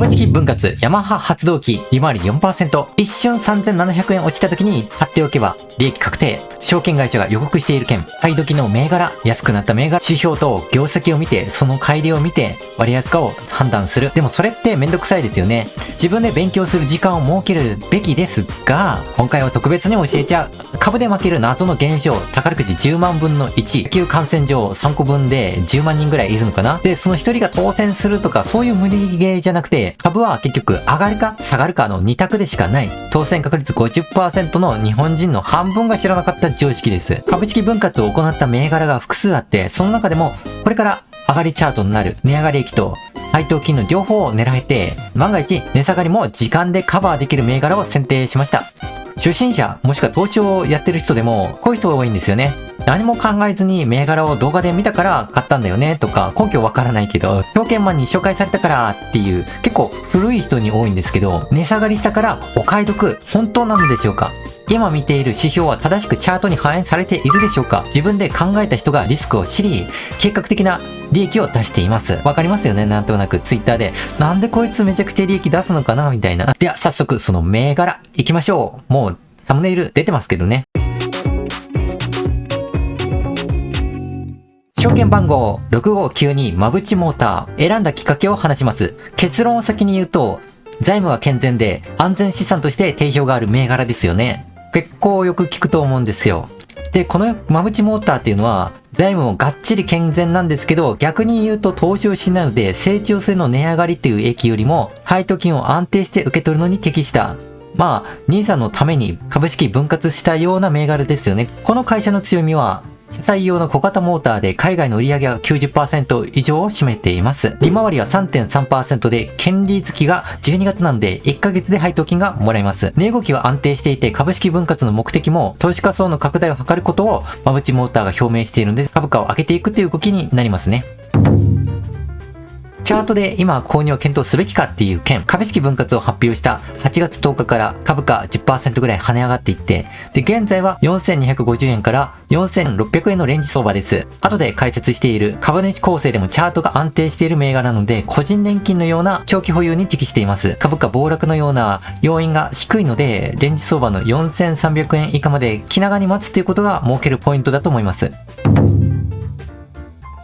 株式分割ヤマハ発動機利回り 4%。一瞬3700円落ちた時に買っておけば利益確定。証券会社が予告している件。買い時の銘柄、安くなった銘柄、指標と業績を見て、その乖離を見て割安かを判断する。でもそれってめんどくさいですよね。自分で勉強する時間を設けるべきですが、今回は特別に教えちゃう。株で負ける謎の現象。宝くじ10万分の1。野球感染上3個分で10万人ぐらいいるのかな。で、その1人が当選するとかそういう無理ゲーじゃなくて、株は結局上がるか下がるかの2択でしかない。当選確率 50% の日本人の半分が知らなかった常識です。株式分割を行った銘柄が複数あって、その中でもこれから上がりチャートになる値上がり益と配当金の両方を狙えて、万が一値下がりも時間でカバーできる銘柄を選定しました。初心者もしくは投資をやってる人でもこういう人が多いんですよね。何も考えずに銘柄を動画で見たから買ったんだよねとか、根拠わからないけど証券マンに紹介されたからっていう結構古い人に多いんですけど、値下がりしたからお買い得、本当なのでしょうか。今見ている指標は正しくチャートに反映されているでしょうか。自分で考えた人がリスクを知り、計画的な利益を出しています。わかりますよね。なんとなくツイッターでなんでこいつめちゃくちゃ利益出すのかなみたいな。では早速その銘柄行きましょう。もうサムネイル出てますけどね。証券番号6592馬淵モーター。選んだきっかけを話します。結論を先に言うと、財務は健全で安全資産として定評がある銘柄ですよね。結構よく聞くと思うんですよ。で、この馬淵モーターっていうのは財務もがっちり健全なんですけど、逆に言うと投資をしないので成長性の値上がりっていう益よりも配当金を安定して受け取るのに適した、NISA のために株式分割したような銘柄ですよね。この会社の強みは車載用の小型モーターで海外の売り上げが 90% 以上を占めています。利回りは 3.3% で、権利付きが12月なんで1ヶ月で配当金がもらえます。値動きは安定していて、株式分割の目的も投資家層の拡大を図ることを馬淵モーターが表明しているので、株価を上げていくという動きになりますね。チャートで今購入を検討すべきかっていう件、株式分割を発表した8月10日から株価 10% ぐらい跳ね上がっていって、で、現在は4250円から4600円のレンジ相場です。後で解説している株主構成でもチャートが安定している銘柄なので、個人年金のような長期保有に適しています。株価暴落のような要因が低いので、レンジ相場の4300円以下まで気長に待つということが設けるポイントだと思います。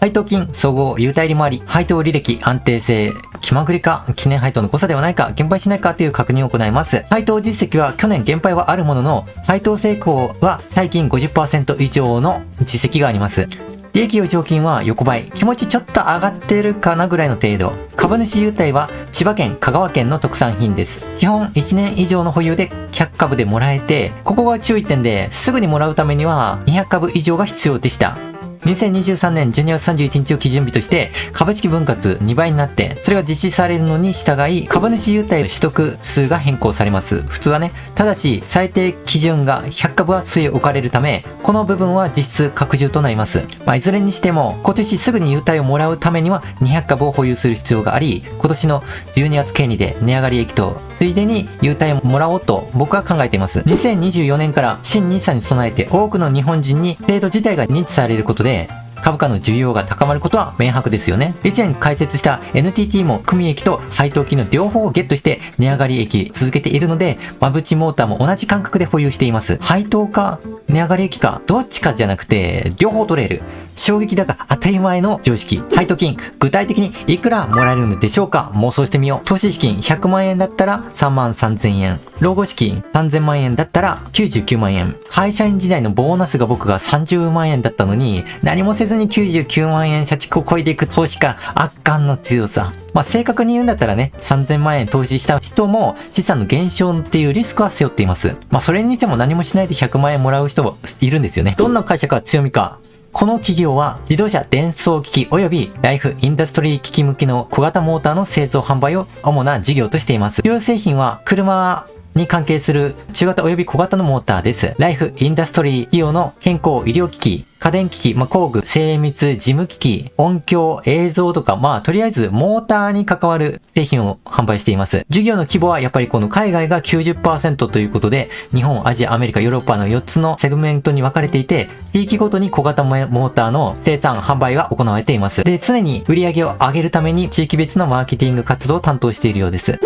配当金、総合、優待利回り、配当履歴、安定性、気まぐれか、記念配当の誤差ではないか、減配しないかという確認を行います。配当実績は去年減配はあるものの、配当成功は最近 50% 以上の実績があります。利益余剰金は横ばい。気持ちちょっと上がってるかなぐらいの程度。株主優待は千葉県、香川県の特産品です。基本1年以上の保有で100株でもらえて、ここが注意点で、すぐにもらうためには200株以上が必要でした。2023年12月31日を基準日として株式分割2倍になって、それが実施されるのに従い株主優待取得数が変更されます。普通はね。ただし最低基準が100株は据え置かれるため、この部分は実質拡充となります。いずれにしても今年すぐに優待をもらうためには200株を保有する必要があり、今年の12月権利で値上がり益とついでに優待をもらおうと僕は考えています。2024年から新 NISA に備えて多くの日本人に制度自体が認知されることで、株価の需要が高まることは明白ですよね。以前解説した NTT も組益と配当金の両方をゲットして値上がり益続けているので、馬淵モーターも同じ感覚で保有しています。配当か値上がり益かどっちかじゃなくて両方取れる。衝撃だが当たり前の常識。配当金、具体的にいくらもらえるのでしょうか。妄想してみよう。投資資金100万円だったら3万3000円。老後資金3000万円だったら99万円。会社員時代のボーナスが僕が30万円だったのに、何もせずに99万円社畜を超えていく投資家、圧巻の強さ。正確に言うんだったらね、3000万円投資した人も資産の減少っていうリスクは背負っています。それにしても何もしないで100万円もらう人もいるんですよね。どんな会社か強みか。この企業は自動車伝送機器及びライフインダストリー機器向きの小型モーターの製造販売を主な事業としています。主要製品は車に関係する中型及び小型のモーターです。ライフインダストリー企業の健康医療機器、家電機器、工具、精密、事務機器、音響、映像とか、とりあえずモーターに関わる製品を販売しています。事業の規模はやっぱりこの海外が 90% ということで、日本、アジア、アメリカ、ヨーロッパの4つのセグメントに分かれていて、地域ごとに小型モーターの生産、販売が行われています。で、常に売り上げを上げるために地域別のマーケティング活動を担当しているようです。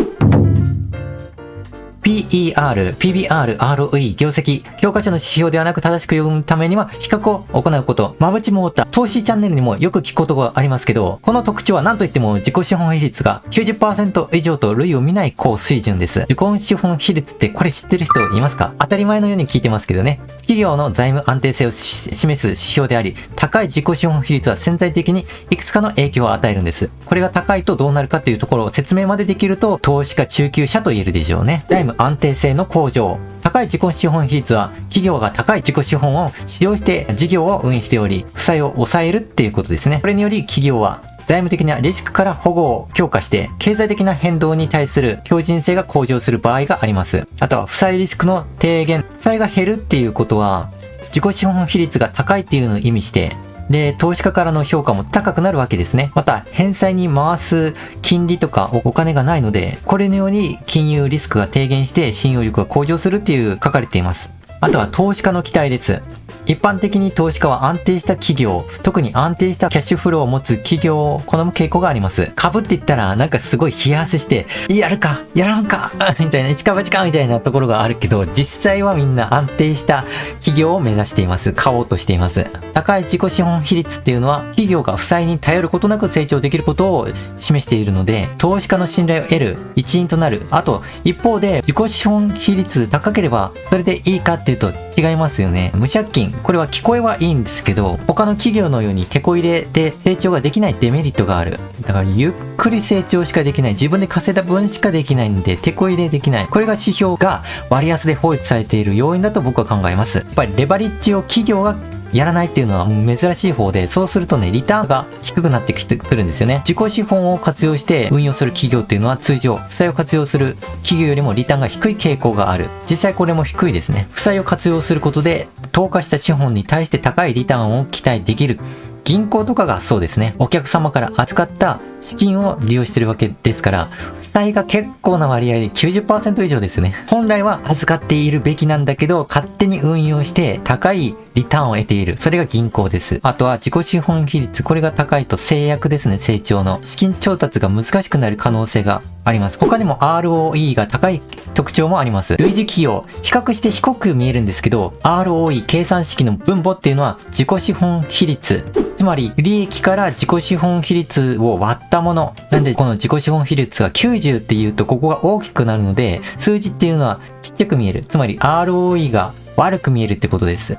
PER、PBR、ROE、業績、教科書の指標ではなく正しく読むためには比較を行うこと。馬淵モーター、投資チャンネルにもよく聞くことがありますけど、この特徴は何といっても自己資本比率が 90% 以上と類を見ない高水準です。自己資本比率ってこれ知ってる人いますか？当たり前のように聞いてますけどね。企業の財務安定性を示す指標であり、高い自己資本比率は潜在的にいくつかの影響を与えるんです。これが高いとどうなるかというところを説明までできると、投資家中級者と言えるでしょうね。財務安定性の向上。高い自己資本比率は企業が高い自己資本を使用して事業を運営しており、負債を抑えるっていうことですね。これにより企業は財務的なリスクから保護を強化して、経済的な変動に対する強靭性が向上する場合があります。あとは負債リスクの低減。負債が減るっていうことは、自己資本比率が高いっていうのを意味して、で、投資家からの評価も高くなるわけですね。また、返済に回す金利とかお金がないので、これのように金融リスクが低減して信用力が向上するっていう書かれています。あとは投資家の期待です。一般的に投資家は安定した企業、特に安定したキャッシュフローを持つ企業を好む傾向があります。株って言ったらなんかすごい冷や汗して、やるかやらんかみたいな、一か八かみたいなところがあるけど、実際はみんな安定した企業を目指しています。買おうとしています。高い自己資本比率っていうのは、企業が負債に頼ることなく成長できることを示しているので、投資家の信頼を得る一因となる。あと、一方で自己資本比率高ければ、それでいいかっていうと違いますよね。無借金。これは聞こえはいいんですけど、他の企業のようにテこ入れで成長ができないデメリットがある。だからゆっくり成長しかできない。自分で稼いだ分しかできないんで、テこ入れできない。これが指標が割安で放置されている要因だと僕は考えます。やっぱりレバリッジを企業がやらないっていうのは珍しい方で、そうするとね、リターンが低くなってくるんですよね。自己資本を活用して運用する企業っていうのは通常、負債を活用する企業よりもリターンが低い傾向がある。実際これも低いですね。負債を活用することで、投下した資本に対して高いリターンを期待できる。銀行とかがそうですね。お客様から預かった資金を利用してるわけですから、負債が結構な割合で 90% 以上ですね。本来は預かっているべきなんだけど、勝手に運用して高いリターンを得ている。それが銀行です。あとは自己資本比率。これが高いと制約ですね。成長の。資金調達が難しくなる可能性があります。他にも ROE が高い特徴もあります。類似企業。比較して低く見えるんですけど、ROE 計算式の分母っていうのは自己資本比率。つまり、利益から自己資本比率を割ったもの。なんで、この自己資本比率が90っていうと、ここが大きくなるので、数字っていうのはちっちゃく見える。つまり、ROE が悪く見えるってことです。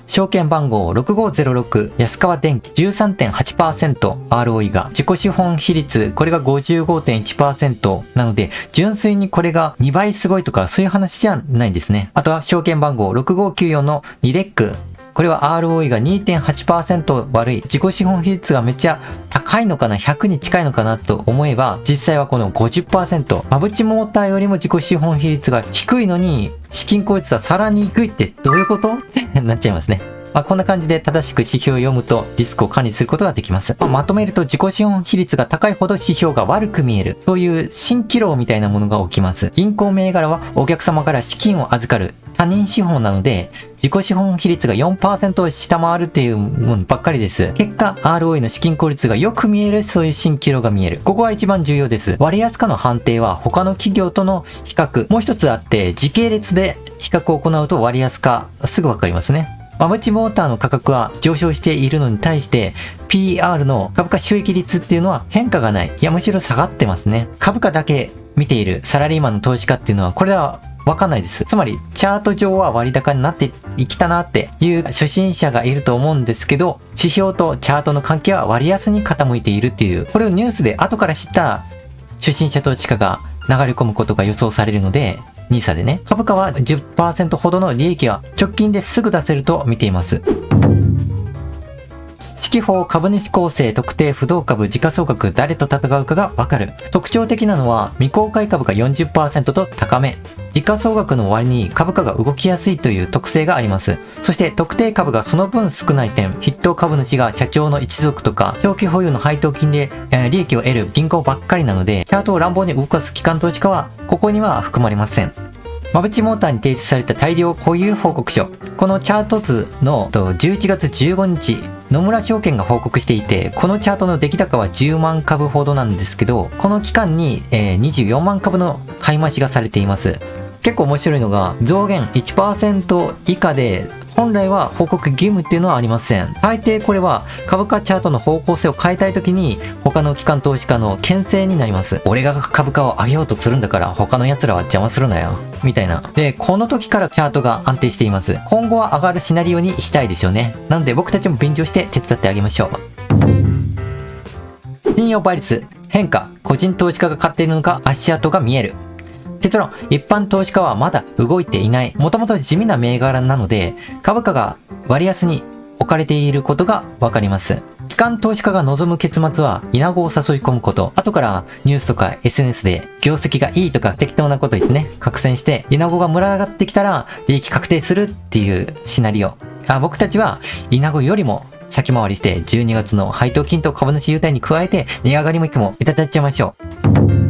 証券番号6506安川電機 13.8% ROE が自己資本比率これが 55.1% なので純粋にこれが2倍すごいとかそういう話じゃないんですね。あとは証券番号6594のニデックこれは ROE が 2.8% 悪い。自己資本比率がめっちゃ高いのかな ?100 に近いのかなと思えば、実際はこの 50%。馬淵モーターよりも自己資本比率が低いのに、資金効率はさらに低いってどういうことってなっちゃいますね。こんな感じで正しく指標を読むとリスクを管理することができます。まとめると自己資本比率が高いほど指標が悪く見える。そういう蜃気楼みたいなものが起きます。銀行銘柄はお客様から資金を預かる他人資本なので、自己資本比率が 4% を下回るっていうものばっかりです。結果、ROE の資金効率がよく見える、そういう蜃気楼が見える。ここが一番重要です。割安化の判定は他の企業との比較。もう一つあって、時系列で比較を行うと割安化、すぐわかりますね。馬淵モーターの価格は上昇しているのに対して PER の株価収益率っていうのは変化がない。いやむしろ下がってますね。株価だけ見ているサラリーマンの投資家っていうのはこれはわかんないです。つまりチャート上は割高になってきたなっていう初心者がいると思うんですけど、指標とチャートの関係は割安に傾いているっていう、これをニュースで後から知った初心者投資家が流れ込むことが予想されるので、NISA でね、株価は 10% ほどの利益は直近ですぐ出せると見ています。資地方株主構成特定不動株時価総額誰と戦うかがわかる。特徴的なのは未公開株が 40% と高め。時価総額の割に株価が動きやすいという特性があります。そして特定株がその分少ない点、筆頭株主が社長の一族とか、長期保有の配当金で、利益を得る銀行ばっかりなので、チャートを乱暴に動かす機関投資家は、ここには含まれません。馬淵モーターに提出された大量保有報告書。このチャート図の11月15日、野村証券が報告していて、このチャートの出来高は10万株ほどなんですけど、この期間に、24万株の買い増しがされています。結構面白いのが、増減 1% 以下で、本来は報告義務っていうのはありません。大抵これは株価チャートの方向性を変えたいときに他の機関投資家の牽制になります。俺が株価を上げようとするんだから他の奴らは邪魔するなよ。みたいな。で、この時からチャートが安定しています。今後は上がるシナリオにしたいですよね。なので僕たちも便乗して手伝ってあげましょう。信用倍率、変化、個人投資家が買っているのか足跡が見える。結論、一般投資家はまだ動いていない。もともと地味な銘柄なので、株価が割安に置かれていることがわかります。機関投資家が望む結末は、イナゴを誘い込むこと。後からニュースとか SNS で業績がいいとか適当なこと言ってね、拡散して、イナゴが群がってきたら利益確定するっていうシナリオ。僕たちはイナゴよりも先回りして12月の配当金と株主優待に加えて値上がりもいくもいただいちゃいましょう。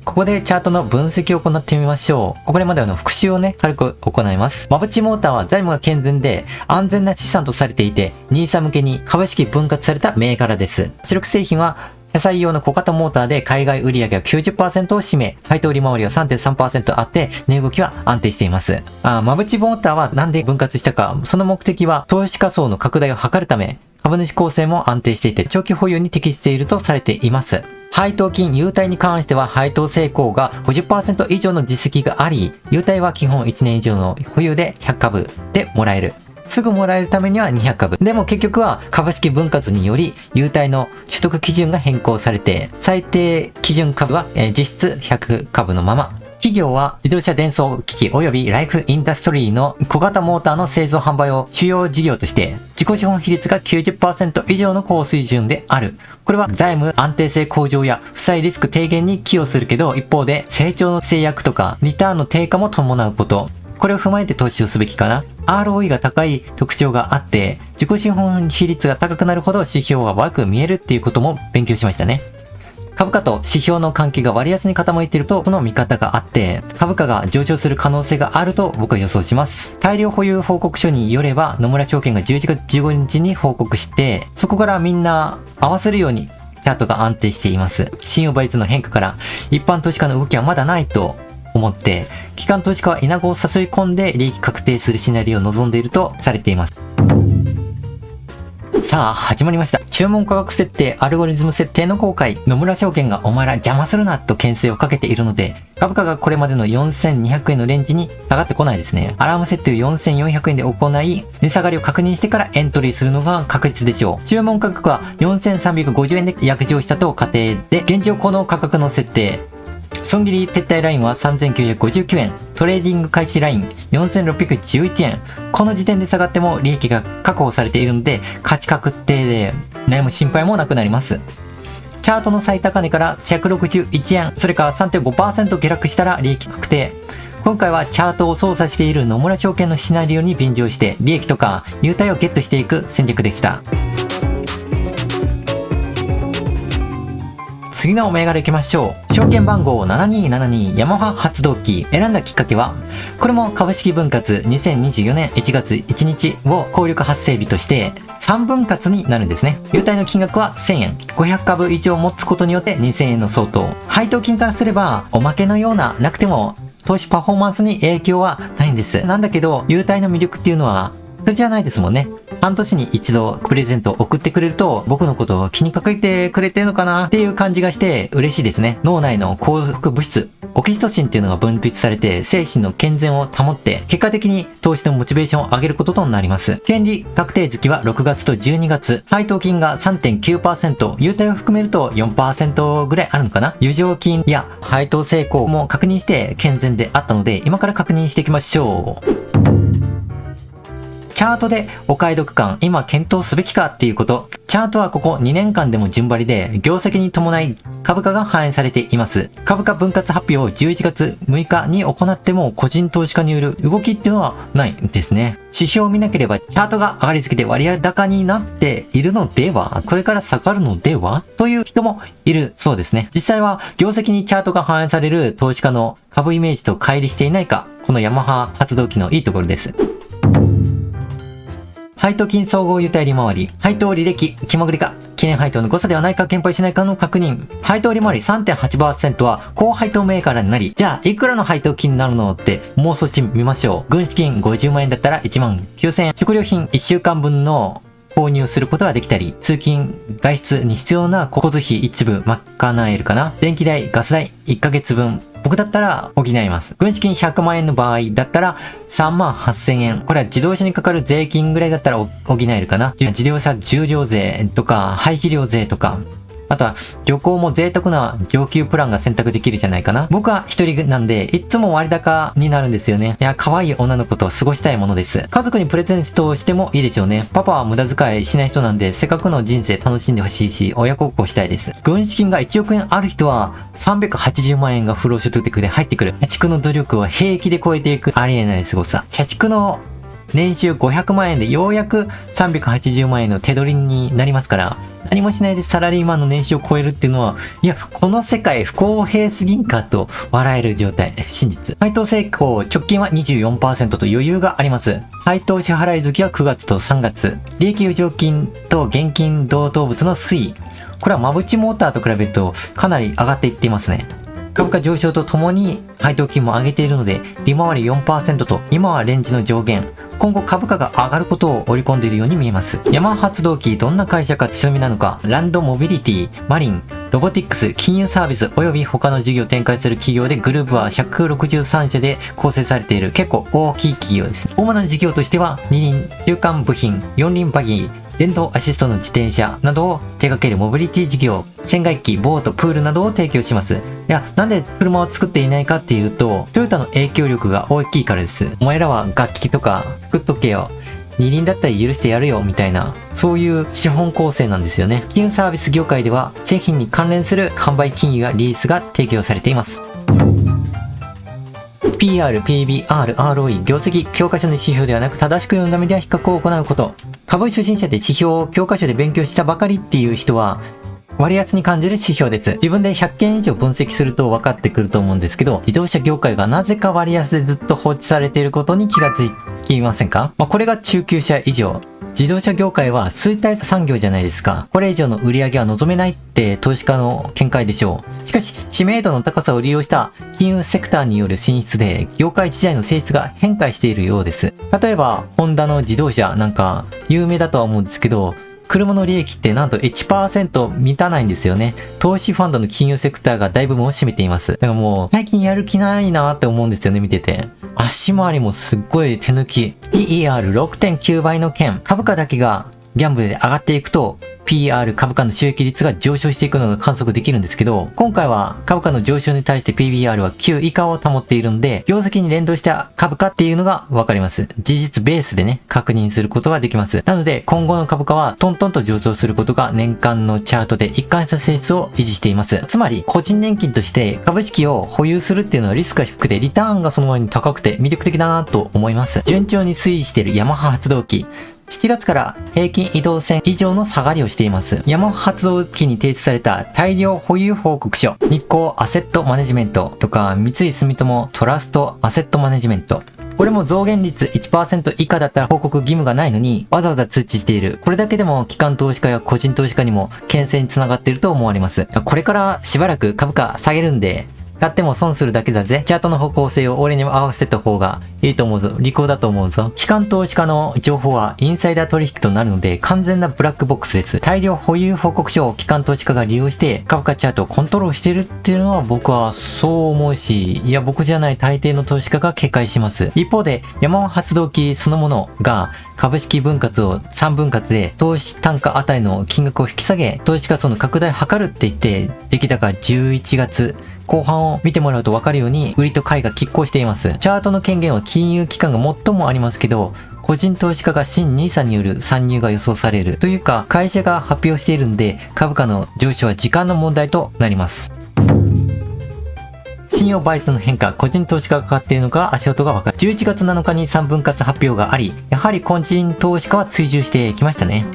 ここでチャートの分析を行ってみましょう。これまでの復習をね、軽く行います。馬淵モーターは財務が健全で安全な資産とされていて、NISA 向けに株式分割された銘柄です。主力製品は車載用の小型モーターで海外売上が 90% を占め、配当利回りは 3.3% あって、値動きは安定しています。馬淵モーターはなんで分割したか、その目的は投資家層の拡大を図るため、株主構成も安定していて長期保有に適しているとされています。配当金、優待に関しては配当成功が 50% 以上の実績があり、優待は基本1年以上の保有で100株でもらえる。すぐもらえるためには200株。でも結局は株式分割により優待の取得基準が変更されて、最低基準株は実質100株のまま。企業は自動車伝送機器及びライフインダストリーの小型モーターの製造販売を主要事業として、自己資本比率が 90% 以上の高水準である。これは財務安定性向上や負債リスク低減に寄与するけど、一方で成長の制約とかリターンの低下も伴うこと。これを踏まえて投資をすべきかな。ROE が高い特徴があって、自己資本比率が高くなるほど指標は悪く見えるっていうことも勉強しましたね。株価と指標の関係が割安に傾いていると、その見方があって、株価が上昇する可能性があると僕は予想します。大量保有報告書によれば、野村証券が11月15日に報告して、そこからみんな合わせるようにチャートが安定しています。信用倍率の変化から、一般投資家の動きはまだないと思って、機関投資家はイナゴを誘い込んで利益確定するシナリオを望んでいるとされています。さあ、始まりました。注文価格設定、アルゴリズム設定の公開。野村証券がお前ら邪魔するなと牽制をかけているので、株価がこれまでの4200円のレンジに下がってこないですね。アラーム設定を4400円で行い、値下がりを確認してからエントリーするのが確実でしょう。注文価格は4350円で約定したと仮定で、現状この価格の設定。損切り撤退ラインは3959円。トレーディング開始ライン4611円。この時点で下がっても利益が確保されているので、価値確定で悩む心配もなくなります。チャートの最高値から161円、それから 3.5% 下落したら利益確定。今回はチャートを操作している野村証券のシナリオに便乗して、利益とか優待をゲットしていく戦略でした。次の銘柄行きましょう。証券番号7272ヤマハ発動機。選んだきっかけは、これも株式分割2024年1月1日を効力発生日として3分割になるんですね。優待の金額は1000円。500株以上持つことによって2000円の相当。配当金からすればおまけのようななくても投資パフォーマンスに影響はないんです。なんだけど、優待の魅力っていうのはそれじゃないですもんね。半年に一度プレゼントを送ってくれると僕のことを気にかけてくれてるのかなっていう感じがして嬉しいですね。脳内の幸福物質、オキシトシンっていうのが分泌されて精神の健全を保って結果的に投資のモチベーションを上げることとなります。権利確定月は6月と12月。配当金が 3.9%、優待を含めると 4% ぐらいあるのかな。余剰金や配当成功も確認して健全であったので今から確認していきましょう。チャートでお買い得感、今検討すべきかっていうこと。チャートはここ2年間でも順張りで、業績に伴い株価が反映されています。株価分割発表を11月6日に行っても個人投資家による動きっていうのはないんですね。指標を見なければチャートが上がりすぎて割高になっているのでは、これから下がるのではという人もいるそうですね。実際は業績にチャートが反映される投資家の株イメージと乖離していないか、このヤマハ発動機のいいところです。配当金総合優待利回り、配当履歴、気まぐれか、記念配当の誤差ではないか、減配しないかの確認。配当利回り 3.8% は高配当銘柄になり、じゃあいくらの配当金になるのって妄想してみましょう。軍資金50万円だったら1万9000円。食料品1週間分の購入することができたり、通勤、外出に必要な交通費一部賄えるかな。電気代、ガス代1ヶ月分。僕だったら補います。軍資金100万円の場合だったら3万8000円。これは自動車にかかる税金ぐらいだったら補えるかな。自動車重量税とか排気量税とか。あとは旅行も贅沢な上級プランが選択できるじゃないかな。僕は一人なんで、いつも割高になるんですよね。いや、可愛い女の子と過ごしたいものです。家族にプレゼントしてもいいでしょうね。パパは無駄遣いしない人なんで、せっかくの人生楽しんでほしいし、親孝行したいです。軍資金が1億円ある人は、380万円が不労所得で入ってくる。社畜の努力を平気で超えていく。ありえない凄さ。社畜の年収500万円でようやく380万円の手取りになりますから、何もしないでサラリーマンの年収を超えるっていうのは、いや、この世界不公平すぎんかと笑える状態。真実。配当成功、直近は 24% と余裕があります。配当支払い月は9月と3月。利益余剰金と現金同等物の推移。これはマブチモーターと比べるとかなり上がっていっていますね。株価上昇とともに配当金も上げているので、利回り 4% と今はレンジの上限。今後株価が上がることを織り込んでいるように見えます。ヤマハ発動機、どんな会社か強みなのか、ランドモビリティ、マリン、ロボティックス、金融サービス及び他の事業を展開する企業でグループは163社で構成されている結構大きい企業です。主な事業としては、二輪、中間部品、四輪バギー、電動アシストの自転車などを手掛けるモビリティ事業、船外機、ボート、プールなどを提供します。いや、なんで車を作っていないかっていうと、トヨタの影響力が大きいからです。お前らは楽器とか作っとけよ。二輪だったら許してやるよみたいな、そういう資本構成なんですよね。金融サービス業界では製品に関連する販売金融やリースが提供されています。PR、PBR、ROE、業績、教科書の指標ではなく正しく読んだ目では比較を行うこと。株初心者で指標を教科書で勉強したばかりっていう人は、割安に感じる指標です。自分で100件以上分析すると分かってくると思うんですけど、自動車業界がなぜか割安でずっと放置されていることに気がつきませんか？これが中級者以上。自動車業界は衰退産業じゃないですか。これ以上の売り上げは望めないって投資家の見解でしょう。しかし、知名度の高さを利用した金融セクターによる進出で、業界自体の性質が変化しているようです。例えば、ホンダの自動車なんか有名だとは思うんですけど、車の利益ってなんと 1% 満たないんですよね。投資ファンドの金融セクターが大部分を占めています。だからもう、最近やる気ないなって思うんですよね、見てて。足回りもすっごい手抜き。PER6.9 倍の件。株価だけがギャンブルで上がっていくと、PER 株価の収益率が上昇していくのが観測できるんですけど、今回は株価の上昇に対して PBR は9以下を保っているので、業績に連動した株価っていうのがわかります。事実ベースでね、確認することができます。なので、今後の株価はトントンと上昇することが年間のチャートで一貫した性質を維持しています。つまり、個人年金として株式を保有するっていうのはリスクが低くて、リターンがその割に高くて魅力的だなと思います。順調に推移しているヤマハ発動機。7月から平均移動線以上の下がりをしています。ヤマハ発動機に提出された大量保有報告書、日光アセットマネジメントとか三井住友トラストアセットマネジメント。これも増減率 1% 以下だったら報告義務がないのにわざわざ通知している。これだけでも機関投資家や個人投資家にも牽制につながっていると思われます。これからしばらく株価下げるんで、買っても損するだけだぜ。チャートの方向性を俺に合わせた方がいいと思うぞ。利口だと思うぞ。機関投資家の情報はインサイダー取引となるので完全なブラックボックスです。大量保有報告書を機関投資家が利用して株価チャートをコントロールしているっていうのは僕はそう思うし、いや僕じゃない大抵の投資家が警戒します。一方でヤマハ発動機そのものが株式分割を3分割で投資単価値の金額を引き下げ、投資家層の拡大を図るって言って、出来高11月後半を見てもらうと分かるように売りと買いが拮抗しています。チャートの権限は金融機関が最もありますけど、個人投資家が新 NISA による参入が予想されるというか、会社が発表しているんで、株価の上昇は時間の問題となります。信用倍率の変化、個人投資家がかかっているのか足音がわかる。11月7日に3分割発表があり、やはり個人投資家は追従してきましたね。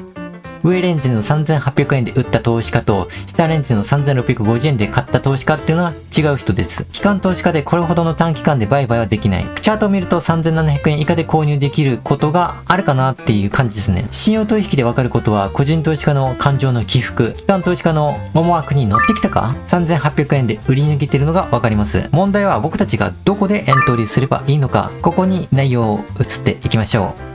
上レンジの3800円で売った投資家と、下レンジの3650円で買った投資家っていうのは違う人です。機関投資家でこれほどの短期間で売買はできない。チャートを見ると3700円以下で購入できることがあるかなっていう感じですね。信用取引でわかることは、個人投資家の感情の起伏、機関投資家の思惑に乗ってきたか ?3800 円で売り抜けてるのがわかります。問題は僕たちがどこでエントリーすればいいのか、ここに内容を移っていきましょう。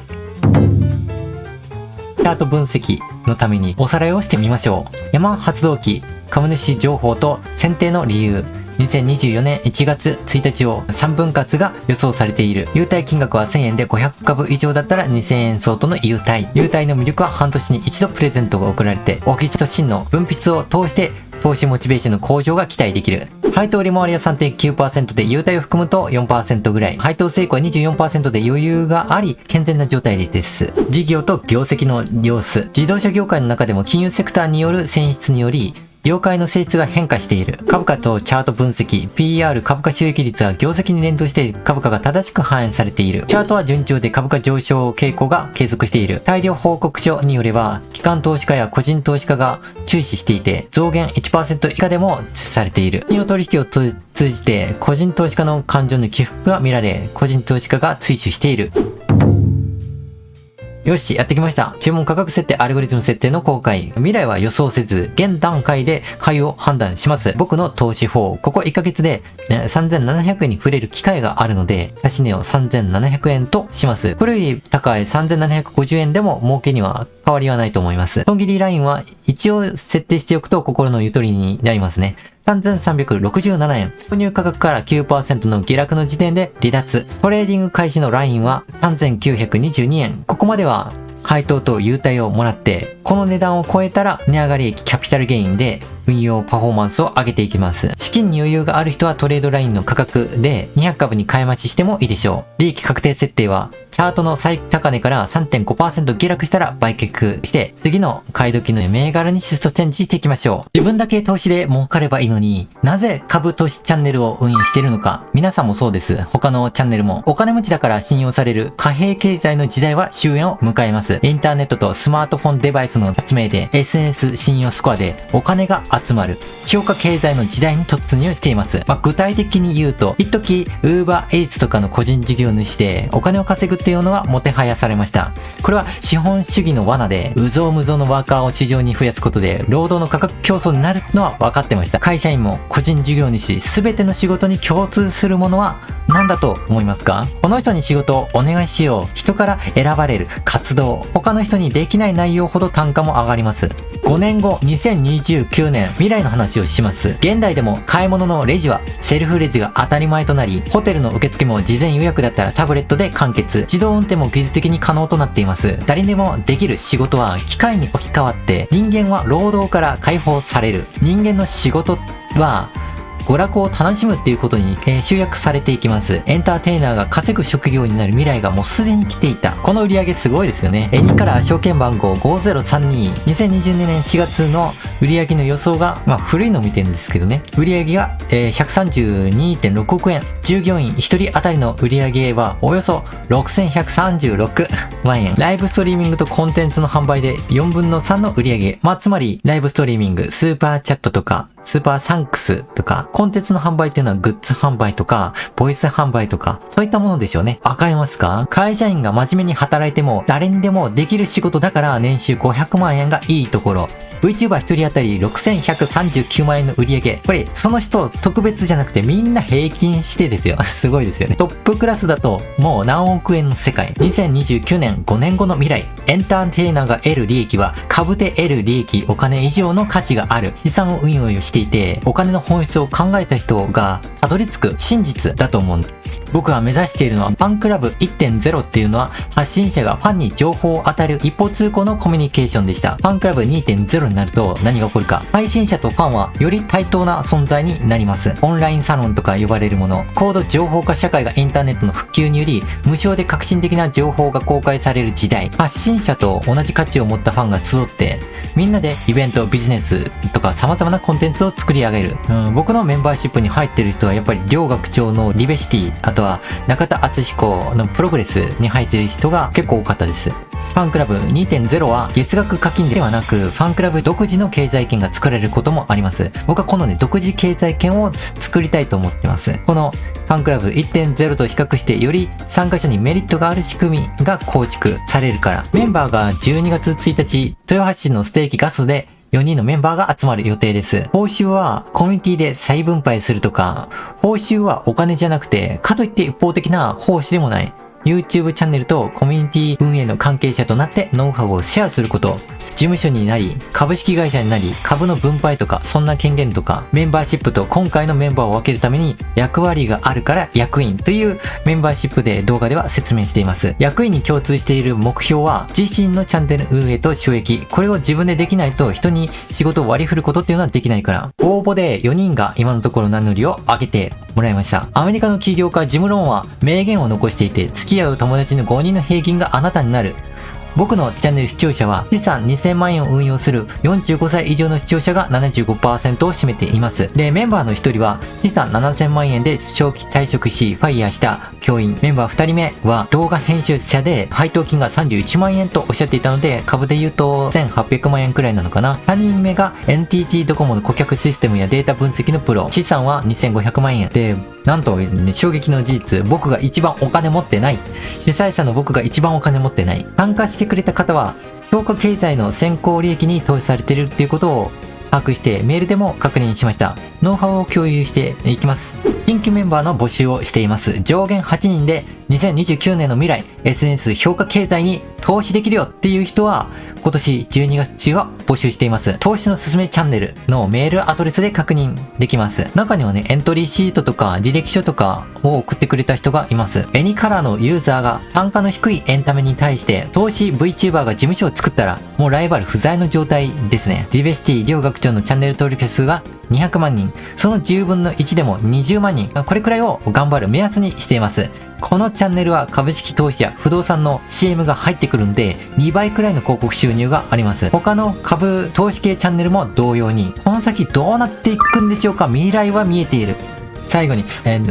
チャート分析のためにおさらいをしてみましょう。山発動機、株主情報と選定の理由。2024年1月1日を3分割が予想されている。優待金額は1000円で500株以上だったら2000円相当の優待。優待の魅力は半年に一度プレゼントが送られて、オフィスと真の分泌を通して投資モチベーションの向上が期待できる。配当利回りは 3.9% で優待を含むと 4% ぐらい。配当成功は 24% で余裕があり、健全な状態です。事業と業績の様子。自動車業界の中でも金融セクターによる選出により、業界の性質が変化している。株価とチャート分析、PER 株価収益率は業績に連動して株価が正しく反映されている。チャートは順調で株価上昇傾向が継続している。大量報告書によれば、機関投資家や個人投資家が注視していて、増減 1% 以下でも実施されている。信用取引を通じて、個人投資家の感情の起伏が見られ、個人投資家が追従している。よし、やってきました。注文価格設定、アルゴリズム設定の公開。未来は予想せず、現段階で買いを判断します。僕の投資法。ここ1ヶ月で、3700円に触れる機会があるので、指値を3700円とします。これより高い3750円でも儲けには変わりはないと思います。損切りラインは一応設定しておくと心のゆとりになりますね。3367円。購入価格から 9% の下落の時点で離脱。トレーディング開始のラインは3922円。ここまでは配当と優待をもらって、この値段を超えたら値上がり益キャピタルゲインで運用パフォーマンスを上げていきます。資金に余裕がある人はトレードラインの価格で200株に買い待ちしてもいいでしょう。利益確定設定はチャートの最高値から 3.5% 下落したら売却して、次の買い時の銘柄にシフトチェンジしていきましょう。自分だけ投資で儲かればいいのに、なぜ株投資チャンネルを運営しているのか。皆さんもそうです。他のチャンネルも。お金持ちだから信用される貨幣経済の時代は終焉を迎えます。インターネットとスマートフォンデバイスの発明で SNS 信用スコアでお金が集まる。評価経済の時代に突入しています。具体的に言うと、一時 UberEats とかの個人事業主でお金を稼ぐっていうのはもてはやされました。これは資本主義の罠で、うぞうむぞうのワーカーを市場に増やすことで、労働の価格競争になるのは分かってました。会社員も個人事業主、すべての仕事に共通するものは何だと思いますか？この人に仕事をお願いしよう。人から選ばれる活動。他の人にできない内容ほど単価も上がります。5年後、2029年、未来の話をします。現代でも買い物のレジはセルフレジが当たり前となり、ホテルの受付も事前予約だったらタブレットで完結。自動運転も技術的に可能となっています。誰にでもできる仕事は機械に置き換わって、人間は労働から解放される。人間の仕事は娯楽を楽しむっていうことに、集約されていきます。エンターテイナーが稼ぐ職業になる未来がもうすでに来ていた。この売り上げすごいですよね。2から証券番号5032。2022年4月の売り上げの予想が、古いの見てるんですけどね。売り上げが、132.6 億円。従業員1人当たりの売り上げはおよそ6136万円。ライブストリーミングとコンテンツの販売で4分の3の売り上げ。つまり、ライブストリーミング、スーパーチャットとか、スーパーサンクスとか、コンテンツの販売っていうのはグッズ販売とか、ボイス販売とか、そういったものでしょうね。わかりますか？会社員が真面目に働いても、誰にでもできる仕事だから年収500万円がいいところ。VTuber 一人当たり6139万円の売り上げ。これ、その人特別じゃなくてみんな平均してですよ。すごいですよね。トップクラスだともう何億円の世界。2029年5年後の未来。エンターテイナーが得る利益は株で得る利益、お金以上の価値がある。資産運用をしていて、お金の本質を考えた人がたどり着く真実だと思うんだ。僕が目指しているのはファンクラブ 1.0 っていうのは発信者がファンに情報を与える一方通行のコミュニケーションでした。ファンクラブ 2.0 になると何が起こるか。配信者とファンはより対等な存在になります。オンラインサロンとか呼ばれるもの、高度情報化社会がインターネットの普及により無償で革新的な情報が公開される時代、発信者と同じ価値を持ったファンが集ってみんなでイベント、ビジネスとか様々なコンテンツを作り上げる。僕のメンバーシップに入ってる人はやっぱり両学長のリベシティ、あとは中田敦彦のプログレスに入っている人が結構多かったです。ファンクラブ 2.0 は月額課金ではなく、ファンクラブ独自の経済圏が作れることもあります。僕はこのね、独自経済圏を作りたいと思ってます。このファンクラブ 1.0 と比較してより参加者にメリットがある仕組みが構築されるから。メンバーが12月1日、豊橋市のステーキガスで4人のメンバーが集まる予定です。報酬はコミュニティで再分配するとか、報酬はお金じゃなくて、かといって一方的な奉仕でもない。YouTube チャンネルとコミュニティ運営の関係者となってノウハウをシェアすること。事務所になり、株式会社になり、株の分配とか、そんな権限とか、メンバーシップと今回のメンバーを分けるために役割があるから役員というメンバーシップで動画では説明しています。役員に共通している目標は自身のチャンネル運営と収益。これを自分でできないと人に仕事を割り振ることっていうのはできないから。応募で4人が今のところ名乗りを上げてもらいました。アメリカの起業家ジム・ローンは名言を残していて、付き合う友達の5人の平均があなたになる。僕のチャンネル視聴者は資産2000万円を運用する45歳以上の視聴者が 75% を占めています。で、メンバーの1人は資産7000万円で長期退職しファイヤーした教員。メンバー2人目は動画編集者で配当金が31万円とおっしゃっていたので、株で言うと1800万円くらいなのかな。3人目が NTT ドコモの顧客システムやデータ分析のプロ。資産は2500万円。で、なんと、衝撃の事実、僕が一番お金持ってない。主催者の僕が一番お金持ってない。参加してくれた方は、評価経済の先行利益に投資されているっていうことを把握してメールでも確認しました。ノウハウを共有していきます。新規メンバーの募集をしています。上限8人で2029年の未来、SNS 評価経済に投資できるよっていう人は、今年12月中は募集しています。投資のすすめチャンネルのメールアドレスで確認できます。中にはね、エントリーシートとか履歴書とかを送ってくれた人がいます。エニカラーのユーザーが単価の低いエンタメに対して投資 VTuber が事務所を作ったら、もうライバル不在の状態ですね。リベシティ両学長のチャンネル登録者数が200万人。その10分の1でも20万人。これくらいを頑張る目安にしています。このチャンネルは株式投資や不動産の CM が入ってくるんで、2倍くらいの広告収入があります。他の株投資系チャンネルも同様に、この先どうなっていくんでしょうか。未来は見えている。最後に、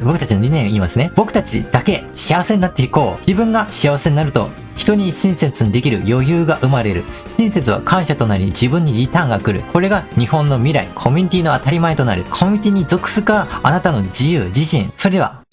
僕たちの理念を言いますね。僕たちだけ幸せになっていこう。自分が幸せになると、人に親切にできる余裕が生まれる。親切は感謝となり自分にリターンが来る。これが日本の未来、コミュニティの当たり前となる。コミュニティに属すからあなたの自由、自身。それでは、